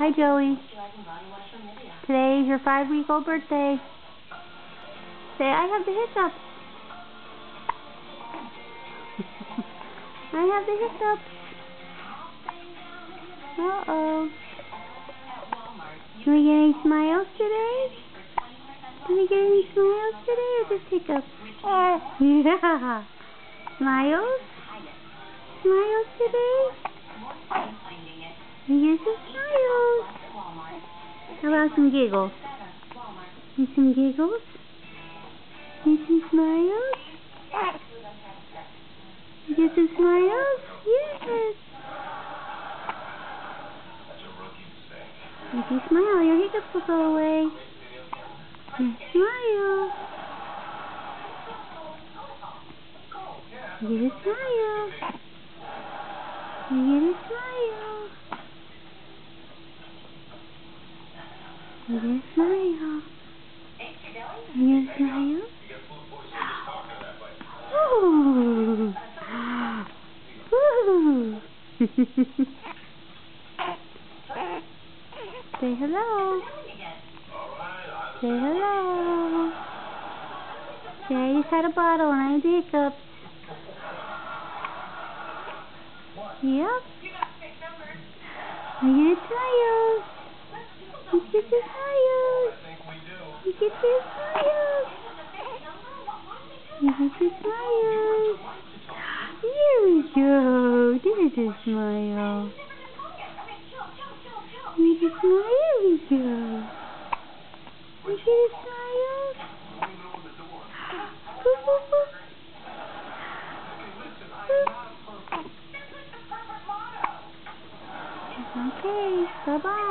Hi, Joey. Today is your 5-week-old birthday. Say, I have the hiccups. I have the hiccups. Uh-oh. Can we get any smiles today? Can we get any smiles today or just hiccups? Yeah. Smiles? Smiles today? Here's some smiles. How about some giggles? Need some giggles? Need some smiles? Get some smiles? Yes. If you smile, your hiccups will go away. Smile. Get a smile. Get a smile. Get a smile. Get a smile. Ooh. Ooh. Say hello. Say hello. Say I just had a bottle and I had the hiccups. Yep. I get a smile. You get the smile. You get the smile. You get the smile. Here we go. There's a smile. You get a smile. Here we go. You get a smile. Boop, boop, boop. Okay, bye-bye.